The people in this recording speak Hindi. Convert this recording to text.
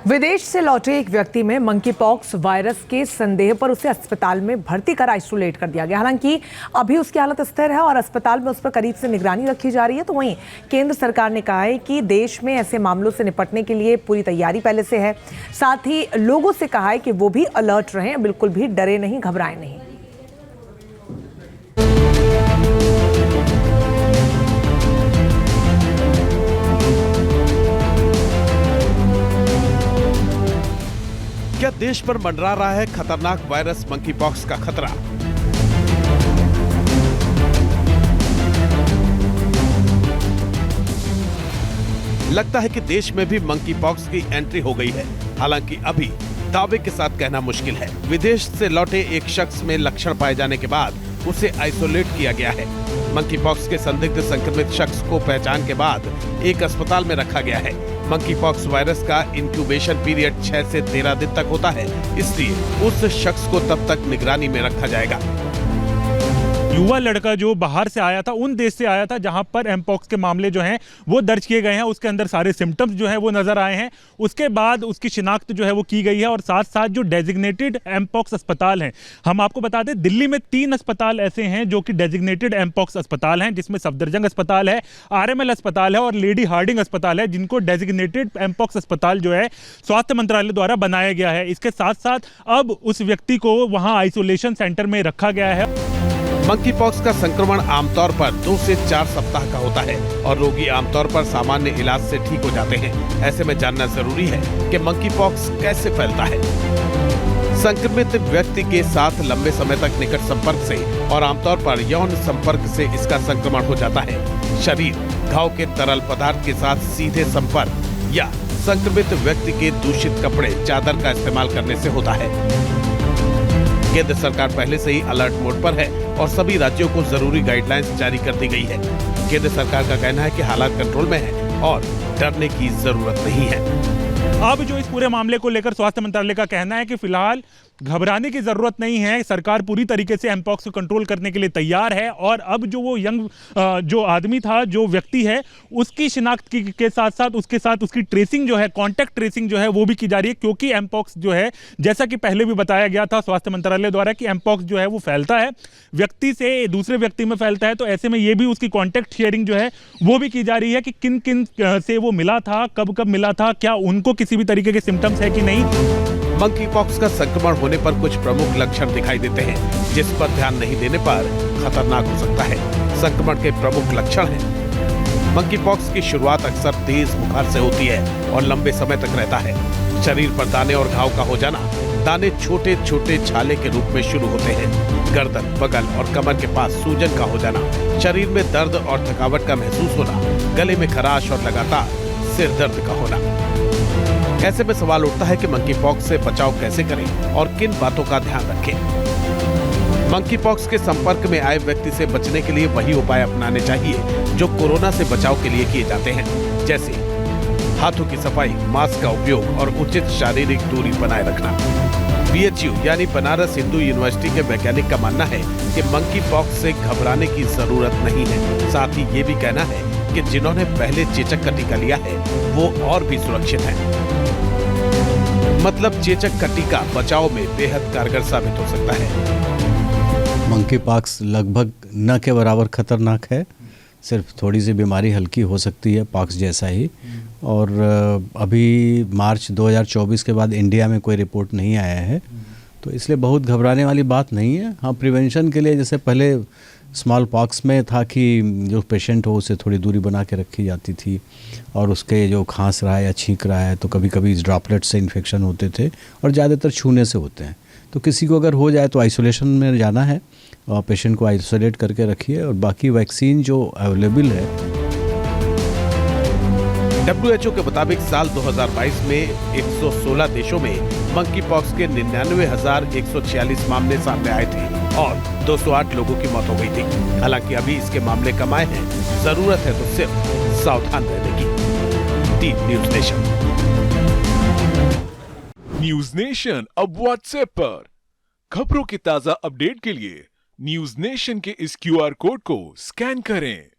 विदेश से लौटे एक व्यक्ति में मंकी पॉक्स वायरस के संदेह पर उसे अस्पताल में भर्ती कर आइसोलेट कर दिया गया। हालांकि अभी उसकी हालत स्थिर है और अस्पताल में उस पर करीब से निगरानी रखी जा रही है। तो वहीं केंद्र सरकार ने कहा है कि देश में ऐसे मामलों से निपटने के लिए पूरी तैयारी पहले से है। साथ ही लोगों से कहा है कि वो भी अलर्ट रहें, बिल्कुल भी डरे नहीं, घबराएं नहीं। क्या देश पर मंडरा रहा है खतरनाक वायरस मंकी पॉक्स का खतरा? लगता है कि देश में भी मंकी पॉक्स की एंट्री हो गई है। हालांकि अभी दावे के साथ कहना मुश्किल है। विदेश से लौटे एक शख्स में लक्षण पाए जाने के बाद उसे आइसोलेट किया गया है। मंकी पॉक्स के संदिग्ध संक्रमित शख्स को पहचान के बाद एक अस्पताल में रखा गया है। मंकी पॉक्स वायरस का इंक्यूबेशन पीरियड 6 से 13 दिन तक होता है, इसलिए उस शख्स को तब तक निगरानी में रखा जाएगा। युवा लड़का जो बाहर से आया था, उन देश से आया था जहां पर एमपॉक्स के मामले जो हैं वो दर्ज किए गए हैं, उसके अंदर सारे सिम्टम्स जो हैं वो नजर आए हैं। उसके बाद उसकी शिनाख्त जो है वो की गई है और साथ साथ जो डेजिग्नेटेड एमपॉक्स अस्पताल हैं, हम आपको बता दें दिल्ली में 3 अस्पताल ऐसे हैं जो कि डेजिग्नेटेड एमपॉक्स अस्पताल हैं, जिसमें सफदरजंग अस्पताल है, आरएमएल अस्पताल है और लेडी हार्डिंग अस्पताल है, जिनको डेजिग्नेटेड एमपॉक्स अस्पताल जो है स्वास्थ्य मंत्रालय द्वारा बनाया गया है। इसके साथ साथ अब उस व्यक्ति को वहां आइसोलेशन सेंटर में रखा गया है। मंकी पॉक्स का संक्रमण आमतौर पर 2 से 4 सप्ताह का होता है और रोगी आमतौर पर सामान्य इलाज से ठीक हो जाते हैं। ऐसे में जानना जरूरी है कि मंकी पॉक्स कैसे फैलता है। संक्रमित व्यक्ति के साथ लंबे समय तक निकट संपर्क से और आमतौर पर यौन संपर्क से इसका संक्रमण हो जाता है। शरीर, घाव के तरल पदार्थ के साथ सीधे संपर्क या संक्रमित व्यक्ति के दूषित कपड़े, चादर का इस्तेमाल करने से होता है। केंद्र सरकार पहले से ही अलर्ट मोड पर है और सभी राज्यों को जरूरी गाइडलाइंस जारी कर दी गई है। केंद्र सरकार का कहना है कि हालात कंट्रोल में है और डरने की जरूरत नहीं है। अब जो इस पूरे मामले को लेकर स्वास्थ्य मंत्रालय का कहना है कि फिलहाल घबराने की जरूरत नहीं है, सरकार पूरी तरीके से एमपॉक्स को कंट्रोल करने के लिए तैयार है। और अब जो वो यंग जो आदमी था, जो व्यक्ति है, उसकी शिनाख्त के साथ साथ उसकी ट्रेसिंग जो है, कॉन्टैक्ट ट्रेसिंग जो है वो भी की जा रही है, क्योंकि एमपॉक्स जो है, जैसा कि पहले भी बताया गया था स्वास्थ्य मंत्रालय द्वारा कि एमपॉक्स जो है वो फैलता है, व्यक्ति से दूसरे व्यक्ति में फैलता है। तो ऐसे में ये भी उसकी कॉन्टैक्ट शेयरिंग जो है वो भी की जा रही है कि किन किन से वो मिला था, कब कब मिला था, क्या उनको किसी भी तरीके के सिम्टम्स है कि नहीं। मंकी पॉक्स का संक्रमण होने पर कुछ प्रमुख लक्षण दिखाई देते हैं, जिस पर ध्यान नहीं देने पर खतरनाक हो सकता है। संक्रमण के प्रमुख लक्षण हैं। मंकी पॉक्स की शुरुआत अक्सर तेज बुखार से होती है और लंबे समय तक रहता है। शरीर पर दाने और घाव का हो जाना। दाने छोटे छोटे छाले के रूप में शुरू होते हैं। गर्दन, बगल और कमर के पास सूजन का हो जाना। शरीर में दर्द और थकावट का महसूस होना। गले में खराश और लगातार सिर दर्द का होना। ऐसे में सवाल उठता है कि मंकी पॉक्स से बचाव कैसे करें और किन बातों का ध्यान रखें। मंकी पॉक्स के संपर्क में आए व्यक्ति से बचने के लिए वही उपाय अपनाने चाहिए जो कोरोना से बचाव के लिए किए जाते हैं, जैसे हाथों की सफाई, मास्क का उपयोग और उचित शारीरिक दूरी बनाए रखना। बीएचयू यानी बनारस हिंदू यूनिवर्सिटी के वैज्ञानिक का मानना है कि मंकी पॉक्स से घबराने की जरूरत नहीं है। साथ ही ये भी कहना है कि जिन्होंने पहले चेचक का टीका लिया है वो और भी सुरक्षित हैं। मतलब चेचक का टीका बचाव में बेहद कारगर साबित हो सकता है। मंकी पॉक्स लगभग न के बराबर खतरनाक है, सिर्फ थोड़ी सी बीमारी हल्की हो सकती है पॉक्स जैसा ही। और अभी मार्च 2024 के बाद इंडिया में कोई रिपोर्ट नहीं आया है, तो इसलिए बहुत घबराने वाली बात नहीं है। हाँ, प्रिवेंशन के लिए जैसे पहले स्मॉल पॉक्स में था कि जो पेशेंट हो उसे थोड़ी दूरी बना के रखी जाती थी और उसके जो खांस रहा है या छींक रहा है तो कभी कभी ड्रॉपलेट से इन्फेक्शन होते थे और ज़्यादातर छूने से होते हैं। तो किसी को अगर हो जाए तो आइसोलेशन में जाना है और पेशेंट को आइसोलेट करके रखिए। और बाकी वैक्सीन जो अवेलेबल है, WHO के मुताबिक साल 2022 में 116 देशों में मंकी पॉक्स के 99,146 मामले सामने आए थे और 208 लोगों की मौत हो गई थी। हालांकि अभी इसके मामले कम आए हैं। जरूरत है तो सिर्फ सावधान रहने की। Team news nation. News nation अब व्हाट्सएप पर खबरों की ताजा अपडेट के लिए न्यूज नेशन के इस QR कोड को स्कैन करें।